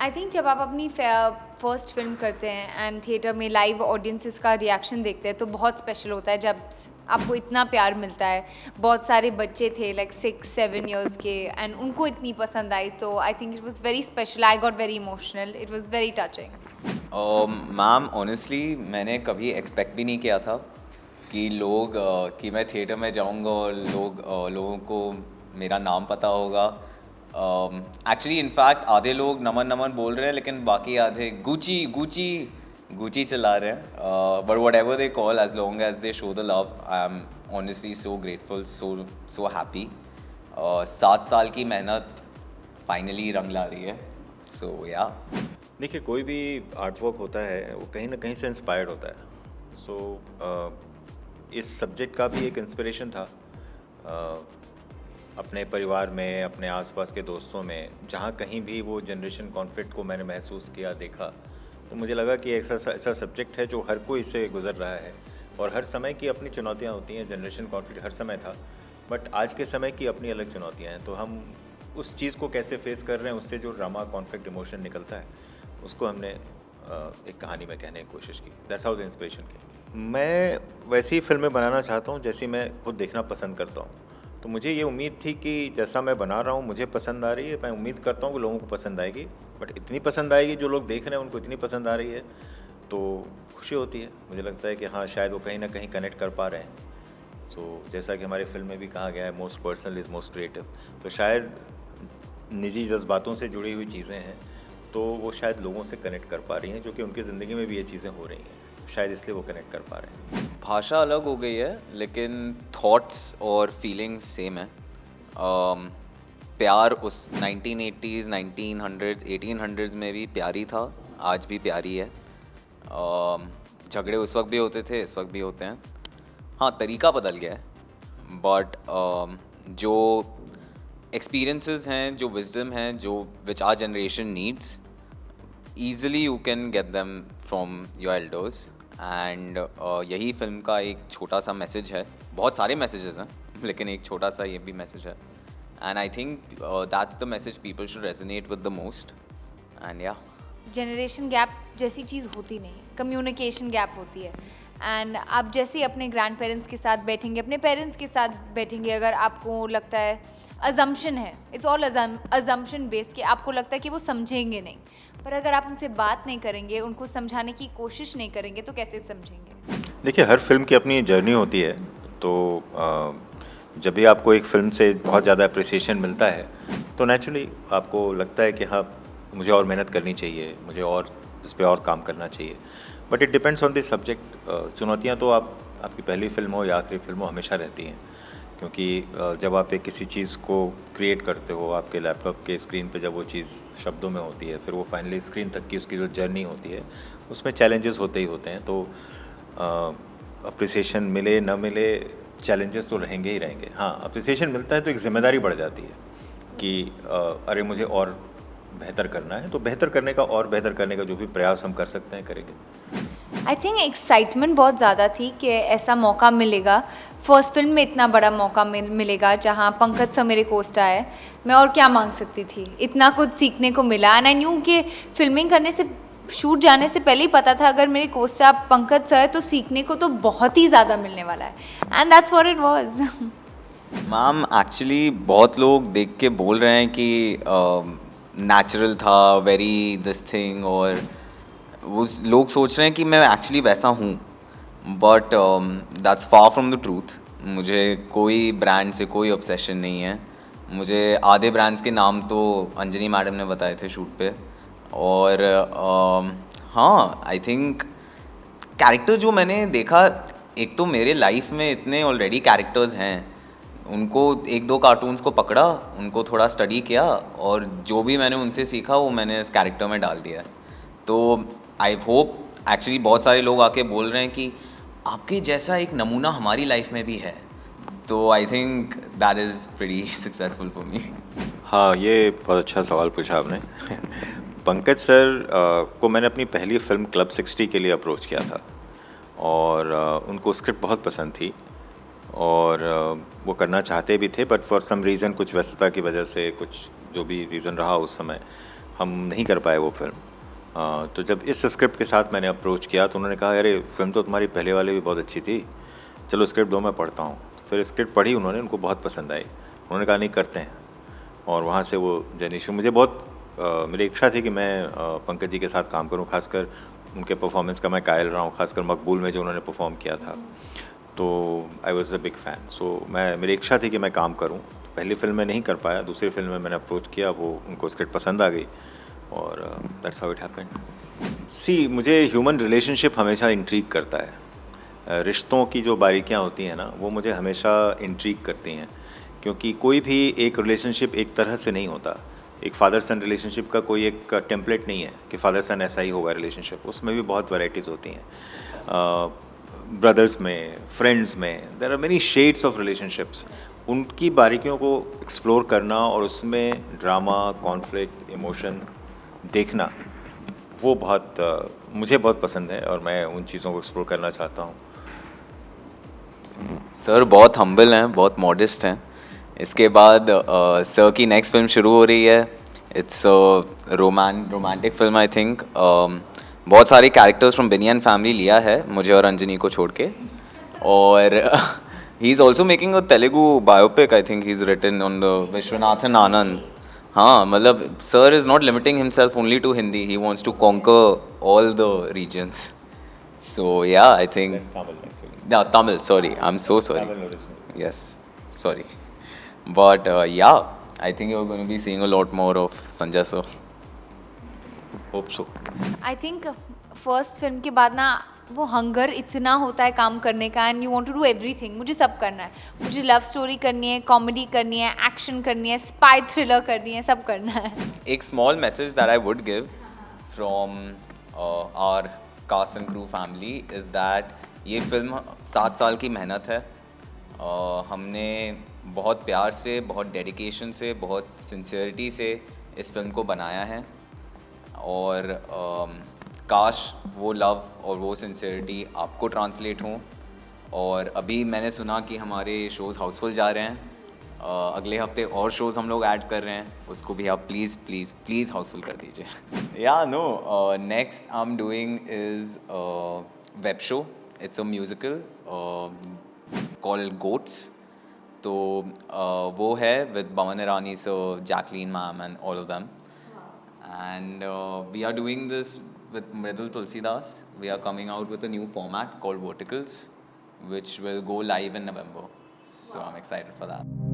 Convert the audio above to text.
I think जब आप अपनी फर्स्ट फिल्म करते हैं एंड थिएटर में लाइव ऑडियंसेस का रिएक्शन देखते हैं तो बहुत स्पेशल होता है जब आपको इतना प्यार मिलता है। बहुत सारे बच्चे थे लाइक 6-7 इयर्स के एंड उनको इतनी पसंद आई, तो I think it was very special. I got very emotional, it was very touching. Ma'am honestly मैंने कभी एक्सपेक्ट भी नहीं किया था कि कि मैं थिएटर में जाऊंगा और लोगों को मेरा नाम पता होगा। एक्चुअली इनफैक्ट आधे लोग नमन नमन बोल रहे हैं लेकिन बाकी आधे गुची गुची गुची चला रहे हैं। But whatever they call, as long as they show the love, I am honestly so grateful, so happy. 7 साल की मेहनत फाइनली रंग ला रही है। सो या देखिए, कोई भी आर्ट वर्क होता है वो कहीं ना कहीं से इंस्पायर्ड होता है। इस सब्जेक्ट का भी एक इंस्पिरेशन था। अपने परिवार में, अपने आसपास के दोस्तों में, जहाँ कहीं भी वो जनरेशन कॉन्फ्लिक्ट को मैंने महसूस किया, देखा, तो मुझे लगा कि ऐसा सब्जेक्ट है जो हर कोई इससे गुजर रहा है और हर समय की अपनी चुनौतियाँ होती हैं। जनरेशन कॉन्फ्लिक्ट हर समय था, बट आज के समय की अपनी अलग चुनौतियाँ हैं। तो हम उस चीज़ को कैसे फेस कर रहे हैं, उससे जो ड्रामा, कॉन्फ्लिक्ट, इमोशन निकलता है, उसको हमने एक कहानी में कहने की कोशिश की। दैट्स हाउ द इंस्पिरेशन की। मैं वैसी ही फिल्में बनाना चाहता हूँ जैसी मैं खुद देखना पसंद करता हूँ। तो मुझे ये उम्मीद थी कि जैसा मैं बना रहा हूँ मुझे पसंद आ रही है, मैं उम्मीद करता हूँ कि लोगों को पसंद आएगी। बट इतनी पसंद आएगी, जो लोग देख रहे हैं उनको इतनी पसंद आ रही है, तो खुशी होती है। मुझे लगता है कि हाँ, शायद वो कहीं ना कहीं कनेक्ट कर पा रहे हैं। जैसा कि हमारी फिल्म में भी कहा गया है, most personal is most creative. तो शायद निजी जज्बातों से जुड़ी हुई चीज़ें हैं, तो वो शायद लोगों से कनेक्ट कर पा रही हैं, जो कि उनकी ज़िंदगी में भी ये चीज़ें हो रही हैं, शायद इसलिए वो कनेक्ट कर पा रहे हैं। भाषा अलग हो गई है लेकिन थॉट्स और फीलिंग्स सेम है। प्यार उस 1980s, 1900s, 1800s में भी प्यारी था, आज भी प्यारी है। झगड़े उस वक्त भी होते थे, इस वक्त भी होते हैं। हाँ, तरीका बदल गया है, बट जो एक्सपीरियंसेस हैं, जो विजडम हैं, जो which our generation needs, easily you can get them from your elders. And यही फिल्म का एक छोटा सा मैसेज है। बहुत सारे मैसेजेस हैं लेकिन एक छोटा सा ये भी मैसेज है। And I think that's the message people should resonate with the most. And या जनरेशन गैप जैसी चीज़ होती नहीं, कम्युनिकेशन गैप होती है। एंड आप जैसे ही अपने ग्रैंड पेरेंट्स के साथ बैठेंगे, अपने पेरेंट्स के साथ बैठेंगे, अगर आपको लगता है, अजम्पशन है, इट्स ऑल अजम्पशन बेस्ड, कि आपको लगता है कि वो समझेंगे नहीं, पर अगर आप उनसे बात नहीं करेंगे, उनको समझाने की कोशिश नहीं करेंगे, तो कैसे समझेंगे? देखिए, हर फिल्म की अपनी जर्नी होती है। तो जब भी आपको एक फ़िल्म से बहुत ज़्यादा अप्रिसिएशन मिलता है, तो नेचुरली आपको लगता है कि हाँ, मुझे और मेहनत करनी चाहिए, मुझे और इस पे और काम करना चाहिए। But it depends on the subject. चुनौतियाँ तो आपकी पहली फ़िल्म हो या आखिरी फ़िल्म हो, हमेशा रहती हैं। क्योंकि जब आप एक किसी चीज़ को क्रिएट करते हो, आपके लैपटॉप के स्क्रीन पे जब वो चीज़ शब्दों में होती है, फिर वो फाइनली स्क्रीन तक की उसकी जो जर्नी होती है, उसमें चैलेंजेस होते ही होते हैं। तो अप्रिसिएशन मिले न मिले, चैलेंजेस तो रहेंगे ही रहेंगे। हाँ, अप्रिसिएशन मिलता है तो एक ज़िम्मेदारी बढ़ जाती है कि अरे, मुझे और बेहतर करना है, तो बेहतर करने का और बेहतर करने का जो भी प्रयास हम कर सकते हैं, करेंगे। आई थिंक एक्साइटमेंट बहुत ज़्यादा थी कि ऐसा मौका मिलेगा, फर्स्ट फिल्म में इतना बड़ा मौका मिलेगा जहाँ पंकज सर मेरे कोस्टा है। मैं और क्या मांग सकती थी, इतना कुछ सीखने को मिला। एंड आई न्यू कि फिल्मिंग करने से, शूट जाने से पहले ही पता था अगर मेरे कोस्टा पंकज सर है तो सीखने को तो बहुत ही ज़्यादा मिलने वाला है। And that's what it was. Ma'am actually बहुत लोग देख के बोल रहे हैं कि नेचुरल था, वेरी दिस थिंग, और वो लोग सोच रहे हैं कि मैं एक्चुअली वैसा हूँ, but that's far from the truth. मुझे कोई ब्रांड से कोई ऑब्सेशन नहीं है। मुझे आधे ब्रांड्स के नाम तो अंजनी मैडम ने बताए थे शूट पे। और हाँ, आई थिंक कैरेक्टर जो मैंने देखा, एक तो मेरे लाइफ में इतने ऑलरेडी कैरेक्टर्स हैं, उनको 1-2 कार्टून्स को पकड़ा, उनको थोड़ा स्टडी किया, और जो भी मैंने उनसे सीखा वो मैंने इस कैरेक्टर में डाल दिया। तो आई होप, एक्चुअली बहुत सारे लोग आके बोल रहे हैं कि आपके जैसा एक नमूना हमारी लाइफ में भी है, तो I think that is pretty successful for me. हाँ, ये बहुत अच्छा सवाल पूछा आपने। पंकज सर को मैंने अपनी पहली फिल्म क्लब 60 के लिए अप्रोच किया था, और उनको स्क्रिप्ट बहुत पसंद थी, और वो करना चाहते भी थे, बट फॉर सम रीज़न, कुछ व्यस्तता की वजह से, कुछ जो भी रीज़न रहा उस समय, हम नहीं कर पाए वो फिल्म। तो जब इस स्क्रिप्ट के साथ मैंने अप्रोच किया तो उन्होंने कहा अरे फिल्म तो तुम्हारी पहले वाली भी बहुत अच्छी थी, चलो स्क्रिप्ट दो मैं पढ़ता हूँ। फिर स्क्रिप्ट पढ़ी उन्होंने, उनको बहुत पसंद आई, उन्होंने कहा नहीं करते हैं। और वहाँ से वो जर्नी मुझे बहुत मेरी इच्छा थी कि मैं पंकज जी के साथ काम करूँ, खासकर उनके परफॉर्मेंस का मैं कायल रहा हूँ, खासकर मकबूल में जो उन्होंने परफॉर्म किया था, तो I was a big fan. So मेरी इच्छा थी कि मैं काम करूँ। पहली फिल्म में नहीं कर पाया, दूसरी फिल्म में मैंने अप्रोच किया, वो उनको स्क्रिप्ट पसंद आ गई और दैट्स हाउ इट हैपेंड। सी मुझे ह्यूमन रिलेशनशिप हमेशा इंट्रीग करता है। रिश्तों की जो बारीकियाँ होती हैं ना, वो मुझे हमेशा इंट्रीग करती हैं, क्योंकि कोई भी एक रिलेशनशिप एक तरह से नहीं होता। एक फादर सन रिलेशनशिप का कोई एक टेम्पलेट नहीं है कि फादर सन ऐसा ही होगा रिलेशनशिप, उसमें भी बहुत वैराइटीज़ होती हैं। ब्रदर्स में, फ्रेंड्स में, there are many shades of relationships. उनकी बारीकियों को एक्सप्लोर करना और उसमें ड्रामा, कॉन्फ्लिक्ट, इमोशन देखना, वो मुझे बहुत पसंद है और मैं उन चीज़ों को एक्सप्लोर करना चाहता हूँ। सर बहुत हम्बल हैं, बहुत मॉडेस्ट हैं। इसके बाद सर की नेक्स्ट फिल्म शुरू हो रही है। It's romantic film I think. बहुत सारे कैरेक्टर्स फ्रॉम बिनियन फैमिली लिया है, मुझे और अंजनी को छोड़ के। और he is also making a Telugu biopic, I think he is written on the Vishwanathan Anand. हाँ, मतलब sir is not limiting himself only to Hindi, he wants to conquer all the regions. So yeah, I think That's Tamil, actually. no Tamil. Sorry, I'm so sorry. Tamil original. Yes, sorry, but yeah, I think you're going to be seeing a lot more of Sanjay sir. Hope so. I think first film के बाद ना वो hunger इतना होता है काम करने का, and you want to do everything. मुझे सब करना है, मुझे लव स्टोरी करनी है, कॉमेडी करनी है, एक्शन करनी है, स्पाई थ्रिलर करनी है, सब करना है। एक small message that I would give from our cast and crew family is that ये फिल्म 7 साल की मेहनत है। हमने बहुत प्यार से, बहुत डेडिकेशन से, बहुत सिंसियरिटी से इस फिल्म को बनाया है और काश वो लव और वो सिंसियरिटी आपको ट्रांसलेट हों। और अभी मैंने सुना कि हमारे शोज़ हाउसफुल जा रहे हैं, अगले हफ्ते और शोज़ हम लोग ऐड कर रहे हैं, उसको भी आप प्लीज़ प्लीज़ प्लीज़ हाउसफुल कर दीजिए। Yeah no, next I am doing is web show. It's a musical called goats. तो वो है with Pawan Irani sir, Jacqueline ma'am and all of them. And we are doing this with Mridul Tulsidas. We are coming out with a new format called Verticals, which will go live in November. So I'm excited for that.